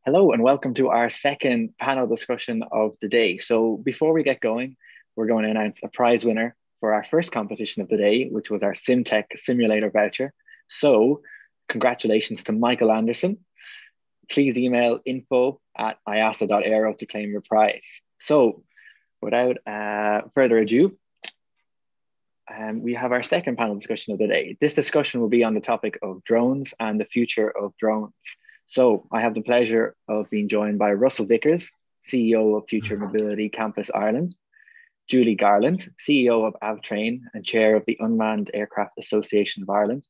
Hello and welcome to our second panel discussion of the day. So before we get going, we're going to announce a prize winner for our first competition of the day, which was our SimTech simulator voucher. So congratulations to Michael Anderson. Please email info@iasa.aero to claim your prize. So without further ado, we have our second panel discussion of the day. This discussion will be on the topic of drones and the future of drones. So I have the pleasure of being joined by Russell Vickers, CEO of Future Mobility Campus Ireland, Julie Garland, CEO of Avtrain and Chair of the Unmanned Aircraft Association of Ireland,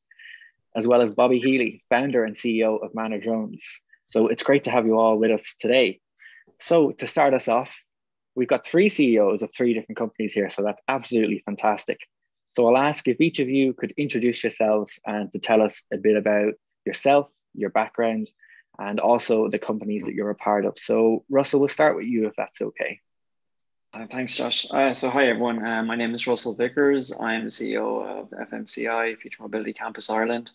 as well as Bobby Healy, founder and CEO of Manor Drones. So it's great to have you all with us today. So to start us off, we've got three CEOs of three different companies here, so that's absolutely fantastic. So I'll ask if each of you could introduce yourselves and to tell us a bit about yourself, your background, and also the companies that you're a part of. So Russell, we'll start with you if that's okay. Thanks, Josh. So hi, everyone. My name is Russell Vickers. I'm the CEO of FMCI, Future Mobility Campus Ireland.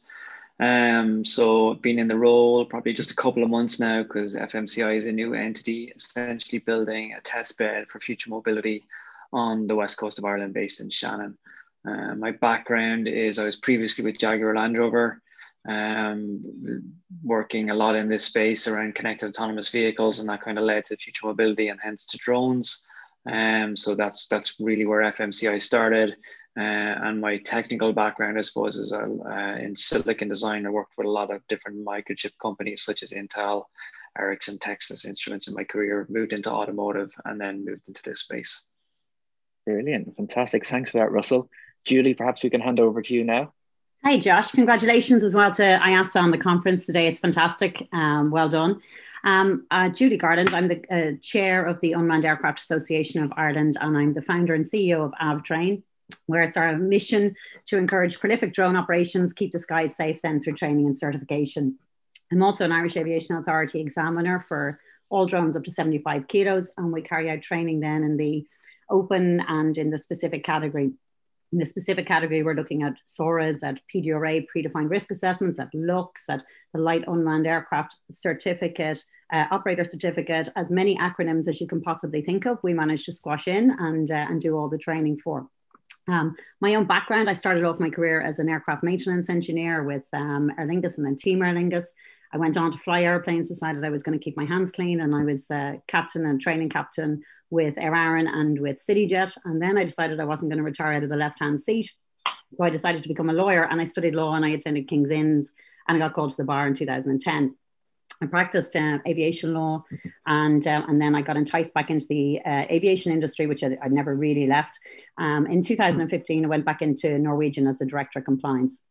So been in the role probably just a couple of months now because FMCI is a new entity, essentially building a test bed for future mobility on the west coast of Ireland based in Shannon. My background is I was previously with Jaguar Land Rover, working a lot in this space around connected autonomous vehicles, and that kind of led to future mobility and hence to drones. So that's really where FMCI started. And my technical background, I suppose, is in silicon design. I worked with a lot of different microchip companies such as Intel, Ericsson, Texas Instruments in my career, moved into automotive and then moved into this space. Brilliant, fantastic. Thanks for that, Russell. Julie, perhaps we can hand over to you now. Hi, Josh. Congratulations as well to IASA on the conference today. It's fantastic. Well done. Julie Garland, I'm the chair of the Unmanned Aircraft Association of Ireland, and I'm the founder and CEO of Avtrain, where it's our mission to encourage prolific drone operations, keep the skies safe then through training and certification. I'm also an Irish Aviation Authority examiner for all drones up to 75 kilos, and we carry out training then in the open and in the specific category. In the specific category, we're looking at SORAs, at PDRA, predefined risk assessments, at LUX, at the Light Unmanned Aircraft Certificate, Operator Certificate, as many acronyms as you can possibly think of, we managed to squash in and do all the training for. My own background, I started off my career as an aircraft maintenance engineer with Aer Lingus and then Team Aer Lingus. I went on to fly airplanes, decided I was going to keep my hands clean, and I was captain and training captain with Air Aran and with CityJet. And then I decided I wasn't going to retire out of the left-hand seat. So I decided to become a lawyer, and I studied law and I attended King's Inns, and I got called to the bar in 2010. I practiced aviation law, and then I got enticed back into the aviation industry, which I never really left. In 2015, I went back into Norwegian as the director of compliance.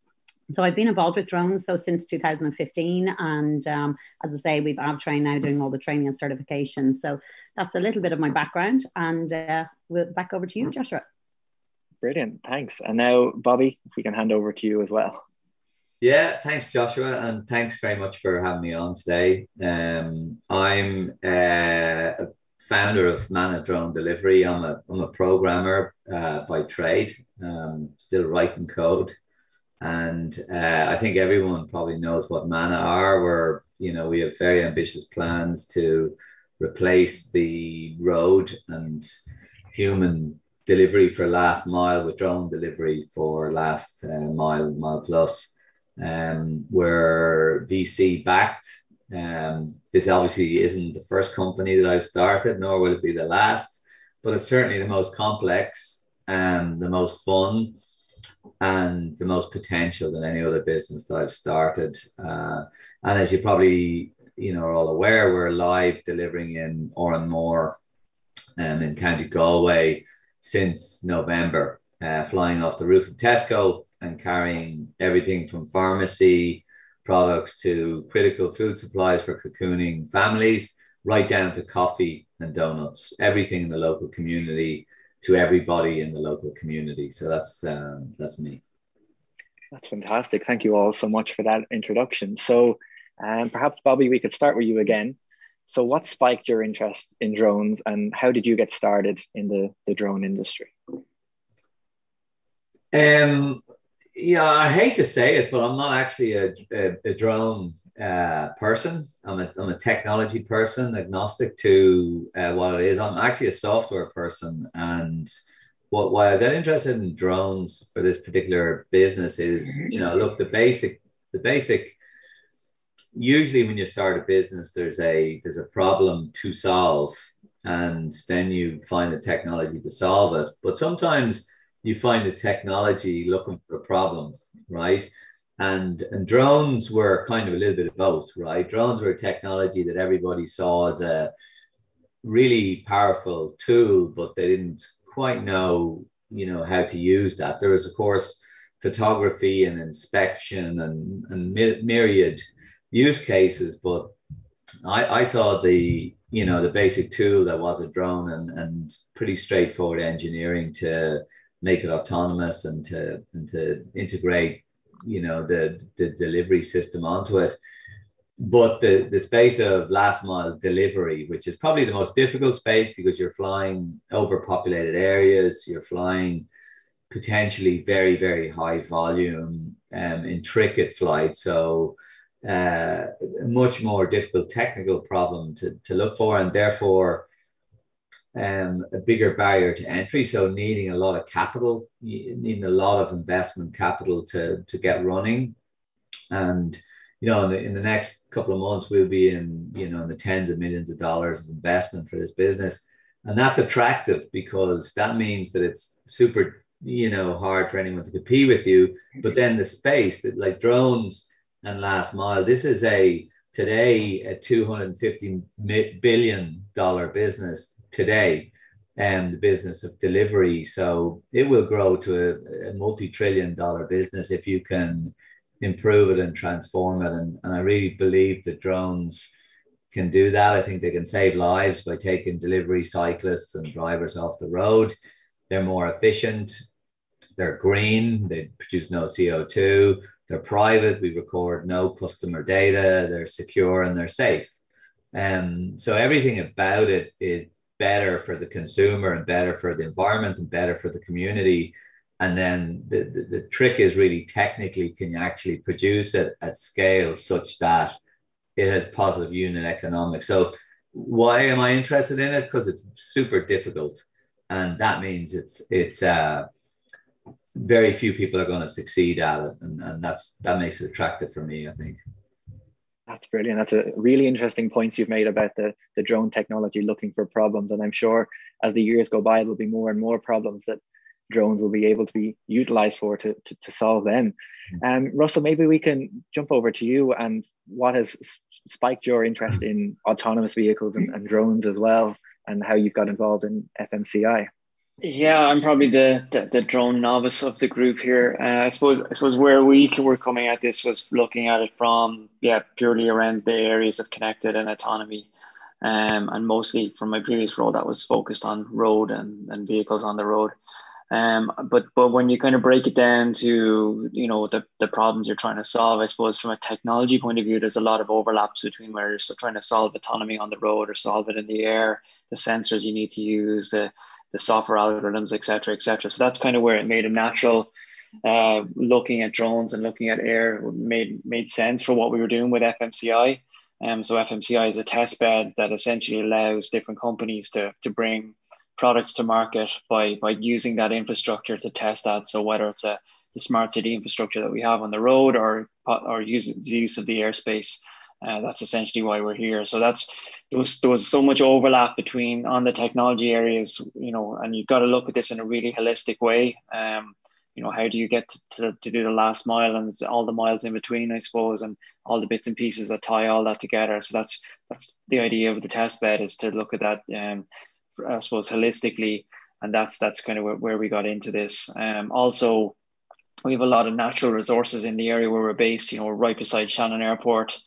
So I've been involved with drones since 2015. And as I say, we've Avtrain now doing all the training and certification. So that's a little bit of my background. And back over to you, Joshua. Brilliant, thanks. And now, Bobby, if we can hand over to you as well. Yeah, thanks, Joshua. And thanks very much for having me on today. I'm a founder of Manor Drone Delivery. I'm a programmer by trade, still writing code. And I think everyone probably knows what Mana are. We have very ambitious plans to replace the road and human delivery for last mile with drone delivery for last mile plus. We're VC backed. This obviously isn't the first company that I've started, nor will it be the last, but it's certainly the most complex and the most fun and the most potential than any other business that I've started. And as you probably are all aware, we're live delivering in Oranmore in County Galway since November, flying off the roof of Tesco and carrying everything from pharmacy products to critical food supplies for cocooning families, right down to coffee and donuts, everything in the local community to everybody in the local community. So that's me. That's fantastic. Thank you all so much for that introduction. So perhaps, Bobby, we could start with you again. So what spiked your interest in drones and how did you get started in the drone industry? Yeah, I hate to say it, but I'm not actually a drone person. I'm a technology person, agnostic to what it is. I'm actually a software person, and why I got interested in drones for this particular business is, look, the basic. Usually, when you start a business, there's a problem to solve, and then you find the technology to solve it. But sometimes you find the technology looking for a problem, right? And drones were kind of a little bit of both, right? Drones were a technology that everybody saw as a really powerful tool, but they didn't quite know, how to use that. There was, of course, photography and inspection and myriad use cases, but I saw the basic tool that was a drone and pretty straightforward engineering to make it autonomous and to integrate the delivery system onto it. But the space of last mile delivery, which is probably the most difficult space because you're flying overpopulated areas, you're flying potentially very, very high volume intricate flights. So a much more difficult technical problem to look for, and therefore a bigger barrier to entry. So needing a lot of capital, needing a lot of investment capital to get running. And in the next couple of months, we'll be in the tens of millions of dollars of investment for this business. And that's attractive because that means that it's super, hard for anyone to compete with you. But then the space that, like drones and last mile, this is today a $250 billion business today, and the business of delivery. So it will grow to a multi-trillion-dollar business if you can improve it and transform it. And I really believe that drones can do that. I think they can save lives by taking delivery cyclists and drivers off the road. They're more efficient. They're green. They produce no CO2. They're private. We record no customer data. They're secure and they're safe. So everything about it is better for the consumer and better for the environment and better for the community. And then the trick is really technically, can you actually produce it at scale such that it has positive unit economics? So why am I interested in it? Because it's super difficult. And that means it's very few people are going to succeed at it. And that makes it attractive for me, I think. That's brilliant. That's a really interesting points you've made about the drone technology looking for problems. And I'm sure as the years go by, there'll be more and more problems that drones will be able to be utilized for to solve them. Russell, maybe we can jump over to you and what has spiked your interest in autonomous vehicles and drones as well, and how you've got involved in FMCI. Yeah, I'm probably the drone novice of the group here. I suppose where we were coming at this was looking at it from purely around the areas of connected and autonomy, and mostly from my previous role that was focused on road and vehicles on the road. But when you kind of break it down to the problems you're trying to solve, I suppose from a technology point of view, there's a lot of overlaps between where you're trying to solve autonomy on the road or solve it in the air, the sensors you need to use, the software algorithms, et cetera, et cetera. So that's kind of where it made a natural looking at drones and looking at air made sense for what we were doing with FMCI. So FMCI is a test bed that essentially allows different companies to bring products to market by using that infrastructure to test that. So whether it's the smart city infrastructure that we have on the road or the use of the airspace, that's essentially why we're here. So there was so much overlap between on the technology areas, and you've got to look at this in a really holistic way. How do you get to do the last mile and all the miles in between, I suppose, and all the bits and pieces that tie all that together. So that's the idea of the test bed, is to look at that, I suppose, holistically, and that's kind of where we got into this. Also, we have a lot of natural resources in the area where we're based. We're right beside Shannon Airport.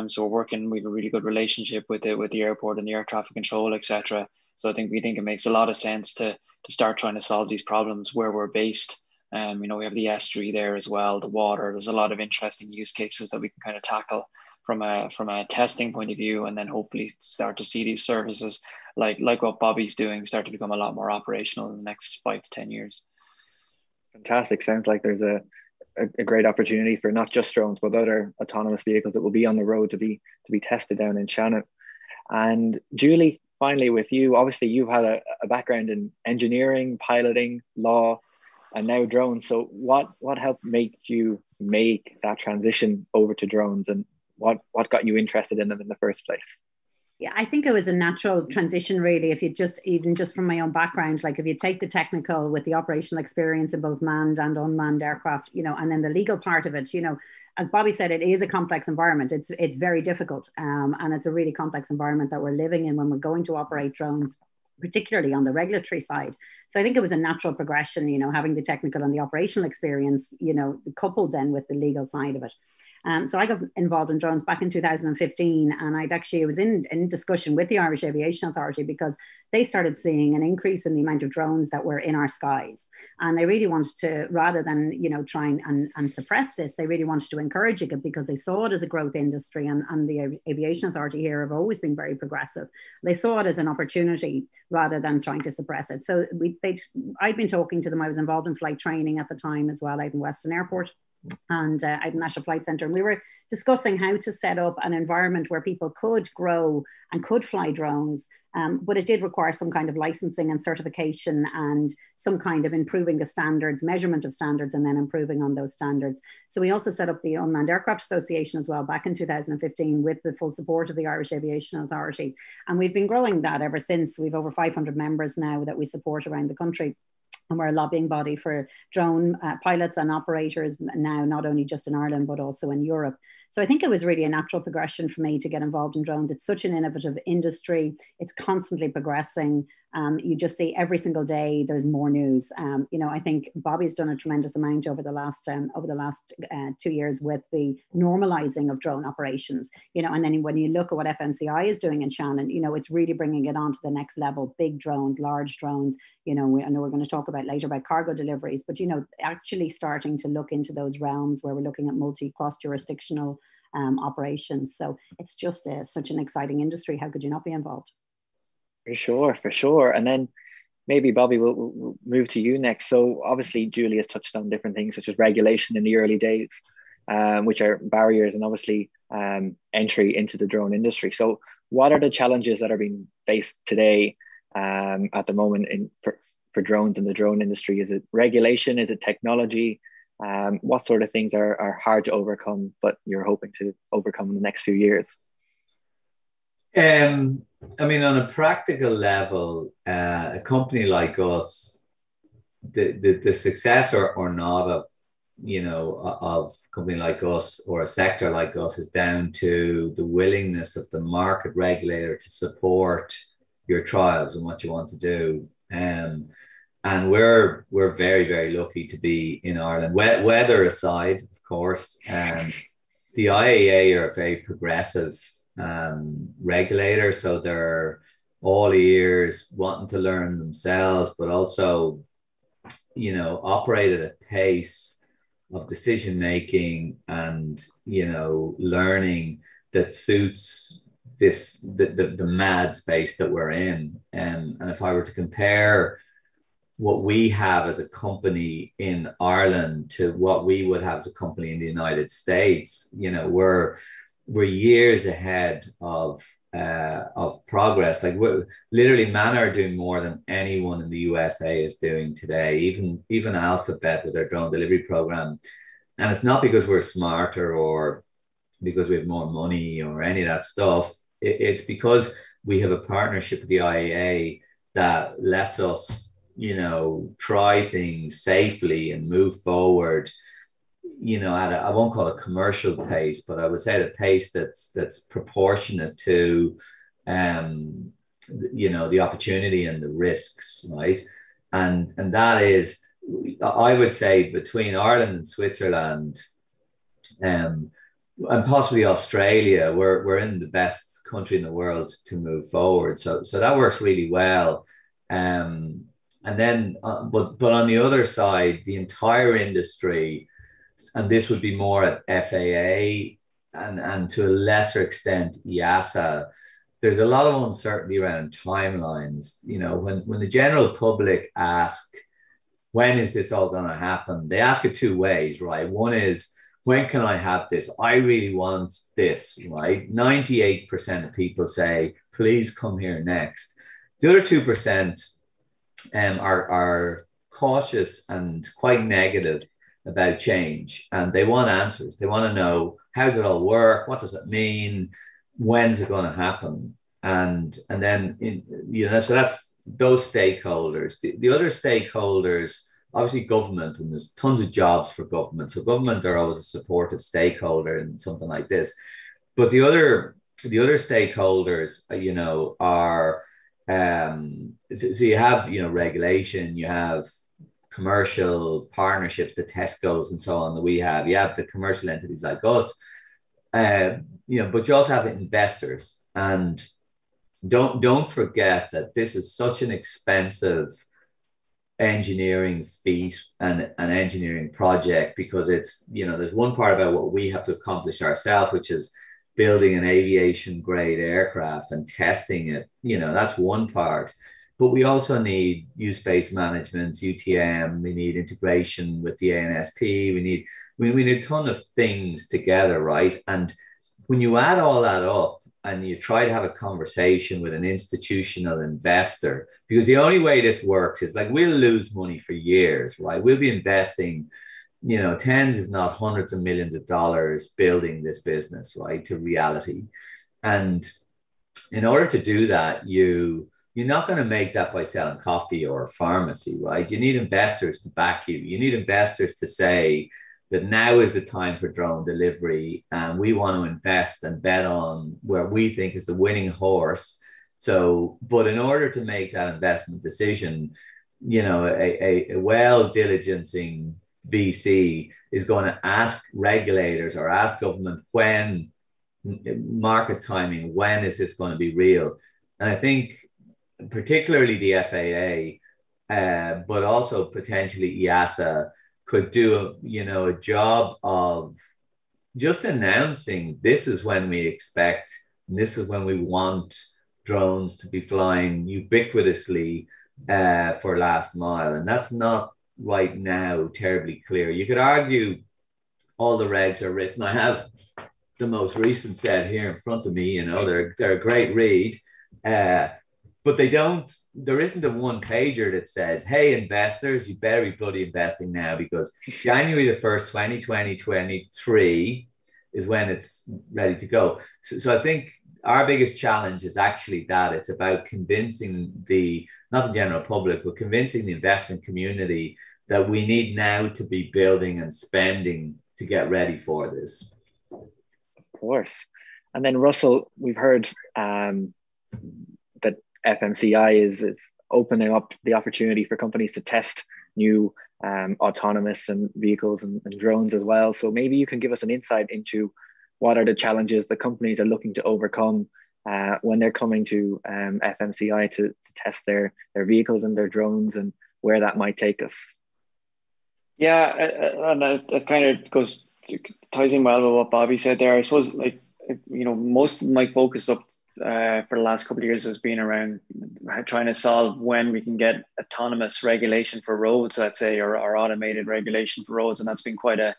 So we have a really good relationship with the airport and the air traffic control, etc. So we think it makes a lot of sense to start trying to solve these problems where we're based. We have the estuary there as well, the water. There's a lot of interesting use cases that we can kind of tackle from a testing point of view, and then hopefully start to see these services like what Bobby's doing start to become a lot more operational in the next 5 to 10 years. Fantastic. Sounds like there's a great opportunity for not just drones, but other autonomous vehicles that will be on the road to be tested down in Shannon. And Julie, finally with you, obviously you've had a background in engineering, piloting, law, and now drones. So what helped make you make that transition over to drones, and what got you interested in them in the first place? Yeah, I think it was a natural transition, really. If you even just from my own background, like if you take the technical with the operational experience in both manned and unmanned aircraft, and then the legal part of it, as Bobby said, it is a complex environment. It's very difficult, and it's a really complex environment that we're living in when we're going to operate drones, particularly on the regulatory side. So I think it was a natural progression, having the technical and the operational experience, coupled then with the legal side of it. So I got involved in drones back in 2015, and I was in discussion with the Irish Aviation Authority because they started seeing an increase in the amount of drones that were in our skies. And they really wanted to, rather than, try and suppress this, they really wanted to encourage it because they saw it as a growth industry, and the Aviation Authority here have always been very progressive. They saw it as an opportunity rather than trying to suppress it. So I'd been talking to them. I was involved in flight training at the time as well out in Weston Airport and at the National Flight Centre. And we were discussing how to set up an environment where people could grow and could fly drones. But it did require some kind of licensing and certification and some kind of improving the standards, measurement of standards, and then improving on those standards. So we also set up the Unmanned Aircraft Association as well back in 2015 with the full support of the Irish Aviation Authority. And we've been growing that ever since. We've over 500 members now that we support around the country. And we're a lobbying body for drone pilots and operators now, not only just in Ireland, but also in Europe. So I think it was really a natural progression for me to get involved in drones. It's such an innovative industry. It's constantly progressing. You just see every single day there's more news. I think Bobby's done a tremendous amount over the last 2 years with the normalizing of drone operations. And then when you look at what FMCI is doing in Shannon, it's really bringing it on to the next level. Big drones, large drones. I know we're going to talk about later about cargo deliveries, but actually starting to look into those realms where we're looking at cross-jurisdictional operations. So it's just such an exciting industry. How could you not be involved? For sure. And then maybe Bobby, we'll move to you next. So obviously Julie has touched on different things such as regulation in the early days, which are barriers and obviously entry into the drone industry. So what are the challenges that are being faced today at the moment for drones in the drone industry? Is it regulation? Is it technology? What sort of things are hard to overcome, but you're hoping to overcome in the next few years? On a practical level, a company like us, the success or not of a company like us or a sector like us is down to the willingness of the market regulator to support your trials and what you want to do. And we're very, very lucky to be in Ireland. Weather aside, of course, the IAA are a very progressive regulator, so they're all ears, wanting to learn themselves, but also, operate at a pace of decision making and learning that suits the mad space that we're in. And if I were to compare what we have as a company in Ireland to what we would have as a company in the United States, we're years ahead of progress. Like literally, Man are doing more than anyone in the USA is doing today. Even Alphabet with their drone delivery program, and it's not because we're smarter or because we have more money or any of that stuff. It's because we have a partnership with the IAA that lets us, try things safely and move forward. At I won't call it commercial pace, but I would say at a pace that's proportionate to, the opportunity and the risks, right? And that is, I would say, between Ireland and Switzerland, and possibly Australia, we're in the best country in the world to move forward. So that works really well. And then, but on the other side, the entire industry, and this would be more at FAA and to a lesser extent IASA, there's a lot of uncertainty around timelines. When the general public ask, when is this all going to happen? They ask it two ways, right? One is, when can I have this? I really want this, right? 98% of people say, please come here next. The other 2% are cautious and quite negative about change, and they want answers. They want to know, how does it all work? What does it mean? When's it going to happen? And then, so that's those stakeholders. The other stakeholders, obviously government, and there's tons of jobs for government. So government are always a supportive stakeholder in something like this. But the other stakeholders, are, so you have, regulation, you have commercial partnerships, the Tesco's and so on that we have. You have the commercial entities like us, but you also have investors. And don't forget that this is such an expensive engineering feat and an engineering project, because it's, there's one part about what we have to accomplish ourselves, which is building an aviation grade aircraft and testing it. That's one part. But we also need use-based management, UTM, we need integration with the ANSP, we need a ton of things together, right? And when you add all that up and you try to have a conversation with an institutional investor, because the only way this works is, like, we'll lose money for years, right? We'll be investing, tens, if not hundreds of millions of dollars building this business, right, to reality. And in order to do that, you're not going to make that by selling coffee or a pharmacy, right? You need investors to back you. You need investors to say that now is the time for drone delivery, and we want to invest and bet on where we think is the winning horse. So, but in order to make that investment decision, a well-diligencing VC is going to ask regulators or ask government, when, market timing, when is this going to be real? And I think particularly the FAA, but also potentially IASA, could do a job of just announcing, this is when we expect, and this is when we want drones to be flying ubiquitously for last mile. And that's not right now terribly clear. You could argue all the regs are written. I have the most recent set here in front of me. They're a great read. But there isn't a one pager that says, hey, investors, you better be bloody investing now, because January the 1st, 2023 is when it's ready to go. So I think our biggest challenge is actually that it's about convincing not the general public, but convincing the investment community that we need now to be building and spending to get ready for this. Of course. And then Russell, we've heard that FMCI is opening up the opportunity for companies to test new autonomous and vehicles and drones as well. So maybe you can give us an insight into what are the challenges the companies are looking to overcome when they're coming to FMCI to test their vehicles and their drones, and where that might take us. Yeah, and it kind of ties in well with what Bobby said there. I suppose, most of my focus up for the last couple of years has been around trying to solve when we can get autonomous regulation for roads, let's say, or automated regulation for roads, and that's been quite a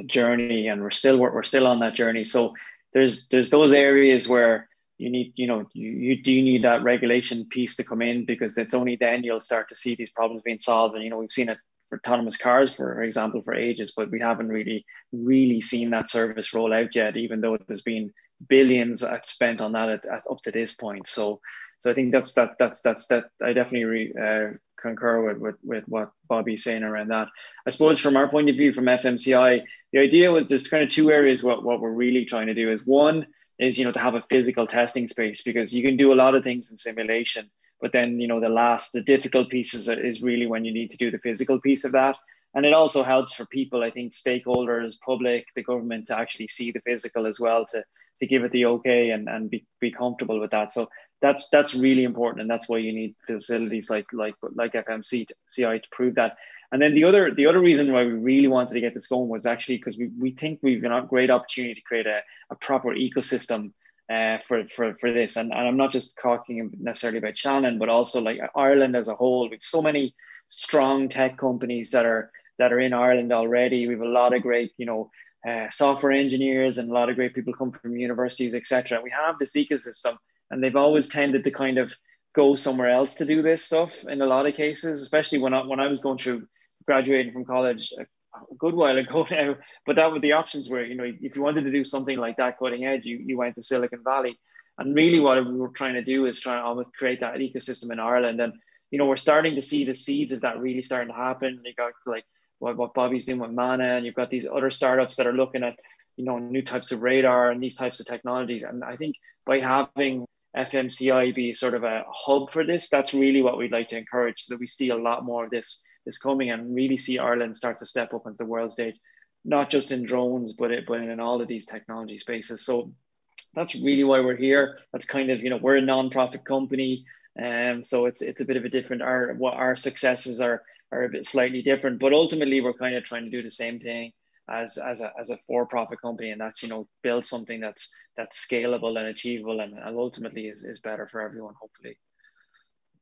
journey, and we're still on that journey. So there's those areas where you do need that regulation piece to come in, because it's only then you'll start to see these problems being solved. And we've seen it for autonomous cars, for example, for ages, but we haven't really seen that service roll out yet, even though there's been billions spent on that up to this point. So I think that's I definitely concur with what Bobby's saying around that. I suppose from our point of view, from FMCI, the idea was there's kind of two areas. What we're really trying to do is, one is to have a physical testing space, because you can do a lot of things in simulation, but then the difficult pieces is really when you need to do the physical piece of that. And it also helps for people, I think, stakeholders, public, the government, to actually see the physical as well, to give it the okay and be comfortable with that. So that's really important, and that's why you need facilities like FMCI to prove that. And then the other reason why we really wanted to get this going was actually because we think we've got a great opportunity to create a proper ecosystem for this. And I'm not just talking necessarily about Shannon, but also like Ireland as a whole. We've so many strong tech companies that are in Ireland already. We have a lot of great, software engineers and a lot of great people come from universities, etc. We have this ecosystem, and they've always tended to kind of go somewhere else to do this stuff in a lot of cases, especially when I was going through graduating from college a good while ago now. But that were the options were, if you wanted to do something like that cutting edge, you went to Silicon Valley. And really what we were trying to do is try and almost create that ecosystem in Ireland. And, we're starting to see the seeds of that really starting to happen. You got like what Bobby's doing with Mana, and you've got these other startups that are looking at, new types of radar and these types of technologies. And I think by having FMCI be sort of a hub for this, that's really what we'd like to encourage, so that we see a lot more of this coming, and really see Ireland start to step up into the world stage, not just in drones, but in all of these technology spaces. So that's really why we're here. That's kind of, we're a non-profit company. So it's a bit of a different, our successes are a bit slightly different, but ultimately we're kind of trying to do the same thing as a for-profit company, and that's, build something that's scalable and achievable, and ultimately is better for everyone, hopefully.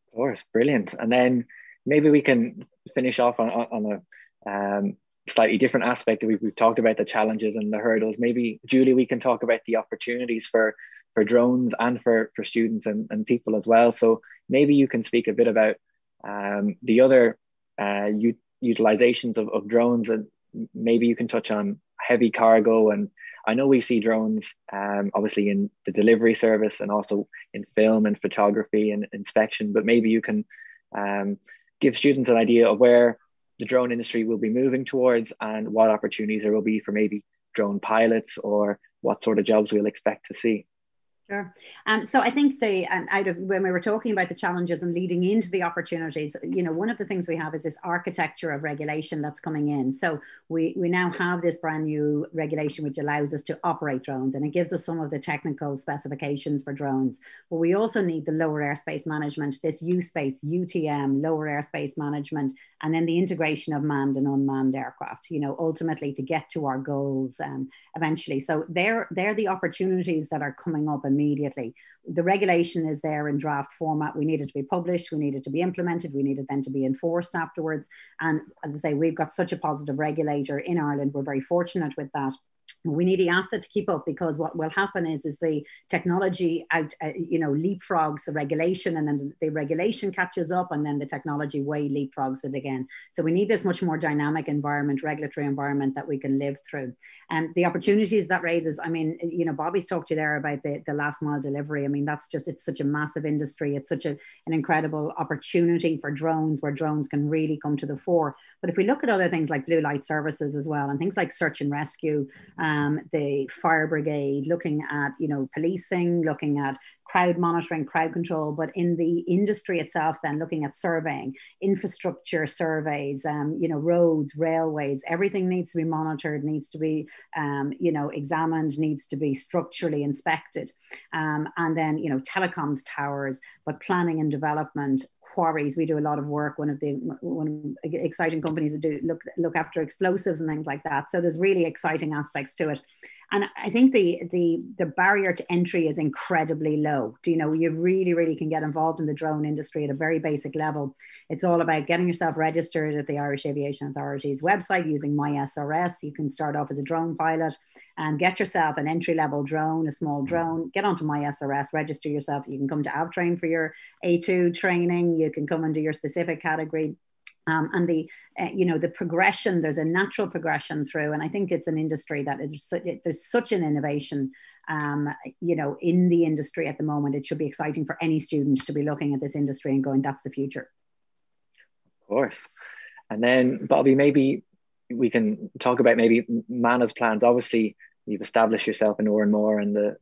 Of course, brilliant. And then maybe we can finish off on a slightly different aspect. We've talked about the challenges and the hurdles. Maybe, Julie, we can talk about the opportunities for drones and for students and people as well. So maybe you can speak a bit about the other utilizations of drones, and maybe you can touch on heavy cargo. And I know we see drones obviously in the delivery service and also in film and photography and inspection, but maybe you can give students an idea of where the drone industry will be moving towards and what opportunities there will be for maybe drone pilots, or what sort of jobs we'll expect to see. Sure. So I think when we were talking about the challenges and leading into the opportunities, one of the things we have is this architecture of regulation that's coming in. So we now have this brand new regulation which allows us to operate drones, and it gives us some of the technical specifications for drones. But we also need the lower airspace management, this U-space, UTM, lower airspace management, and then the integration of manned and unmanned aircraft, ultimately to get to our goals eventually. So they're the opportunities that are coming up immediately. The regulation is there in draft format. We need it to be published. We need it to be implemented. We need it then to be enforced afterwards. And as I say, we've got such a positive regulator in Ireland. We're very fortunate with that. We need IASA to keep up, because what will happen is the technology leapfrogs the regulation, and then the regulation catches up, and then the technology way leapfrogs it again. So we need this much more dynamic environment, regulatory environment that we can live through. And the opportunities that raises, Bobby's talked to you there about the last mile delivery. It's such a massive industry. It's such an incredible opportunity for drones, where drones can really come to the fore. But if we look at other things like blue light services as well, and things like search and rescue, the fire brigade, looking at, policing, looking at crowd monitoring, crowd control, but in the industry itself, then looking at surveying, infrastructure surveys, roads, railways, everything needs to be monitored, needs to be, examined, needs to be structurally inspected. And then, telecoms towers, but planning and development, quarries. We do a lot of work. One of the exciting companies that do look after explosives and things like that. So there's really exciting aspects to it. And I think the barrier to entry is incredibly low. You really, really can get involved in the drone industry at a very basic level. It's all about getting yourself registered at the Irish Aviation Authority's website using MySRS. You can start off as a drone pilot and get yourself an entry-level drone, a small drone, get onto MySRS, register yourself. You can come to AvTrain for your A2 training. You can come and do your specific category. And the progression, there's a natural progression through, and I think it's an industry that there's such an innovation, in the industry at the moment. It should be exciting for any student to be looking at this industry and going, that's the future. Of course. And then, Bobby, maybe we can talk about maybe Mana's plans. Obviously, you've established yourself in More and the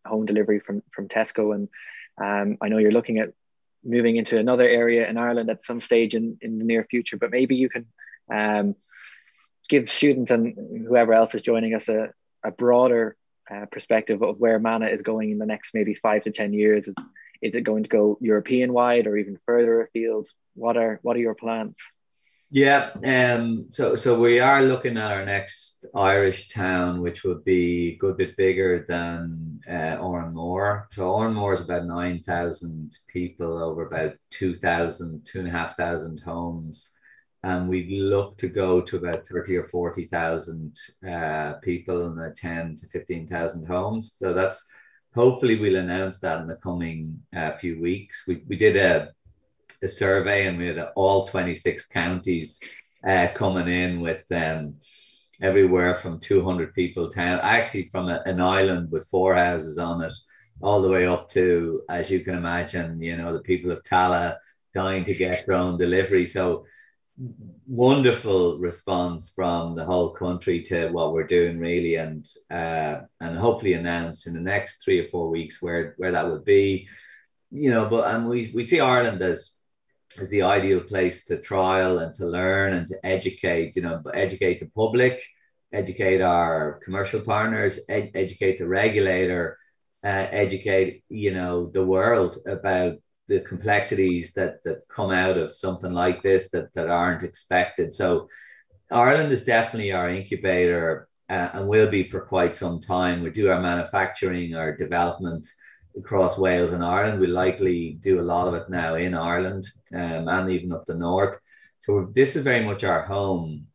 home delivery from Tesco, and I know you're looking at moving into another area in Ireland at some stage in the near future, but maybe you can give students and whoever else is joining us a broader perspective of where Mana is going in the next maybe 5 to 10 years. Is it going to go European wide or even further afield? What are your plans? Yeah, so we are looking at our next Irish town, which would be a good bit bigger than Oranmore. So Oranmore is about 9,000 people over about 2,500 homes. And we look to go to about 30 or 40,000 people and 10 to 15,000 homes. So that's hopefully we'll announce that in the coming few weeks. We did a survey and we had all 26 counties coming in with everywhere from 200 people town, actually from an island with 4 houses on it, all the way up to, as you can imagine, you know, the people of Tala dying to get drone delivery. So wonderful response from the whole country to what we're doing, really, and hopefully announce in the next 3 or 4 weeks where that would be, you know. But and we see Ireland as the ideal place to trial and to learn and to educate, you know, educate the public, educate our commercial partners, educate the regulator, educate, you know, the world about the complexities that come out of something like this that aren't expected. So Ireland is definitely our incubator and will be for quite some time. We do our manufacturing, our development across Wales and Ireland. We likely do a lot of it now in Ireland and even up the north. So this is very much our home.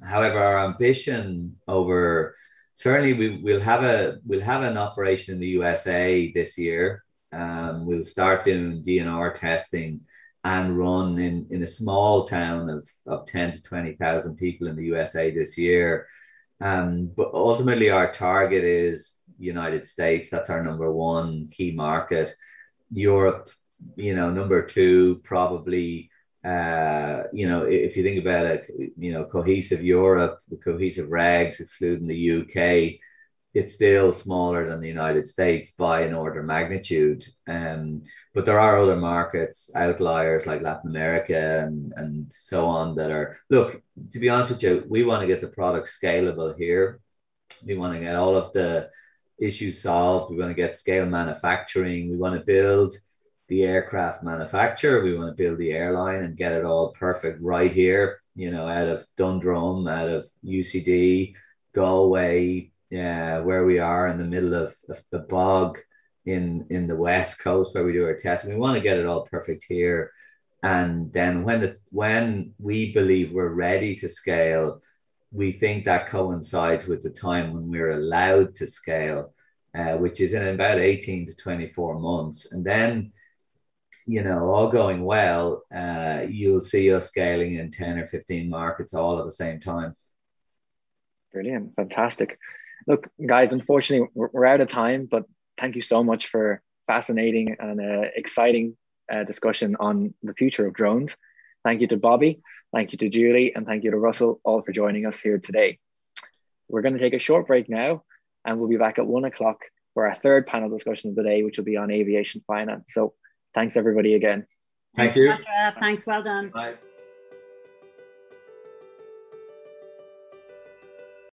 However, our ambition over, certainly we'll have an operation in the USA this year. We'll start doing DNR testing and run in a small town of 10 to 20,000 people in the USA this year. But ultimately our target is United States. That's our number one key market. Europe, you know, number two, probably, you know, if you think about it, you know, cohesive Europe, the cohesive regs, excluding the UK, it's still smaller than the United States by an order of magnitude. But there are other markets, outliers like Latin America and so on that are, look, to be honest with you, we want to get the product scalable here. We want to get all of the issues solved. We want to get scale manufacturing. We want to build the aircraft manufacturer. We want to build the airline and get it all perfect right here, you know, out of Dundrum, out of UCD, Galway, where we are in the middle of the bog in the West Coast where we do our testing. We want to get it all perfect here. And then when we believe we're ready to scale, we think that coincides with the time when we're allowed to scale, which is in about 18 to 24 months. And then, you know, all going well, you'll see us scaling in 10 or 15 markets all at the same time. Brilliant. Fantastic. Look, guys, unfortunately, we're out of time, but thank you so much for fascinating and exciting discussion on the future of drones. Thank you to Bobby, thank you to Julie, and thank you to Russell, all for joining us here today. We're going to take a short break now, and we'll be back at 1 o'clock for our third panel discussion of the day, which will be on aviation finance. So thanks, everybody, again. Thank you. Thanks, well done. Bye.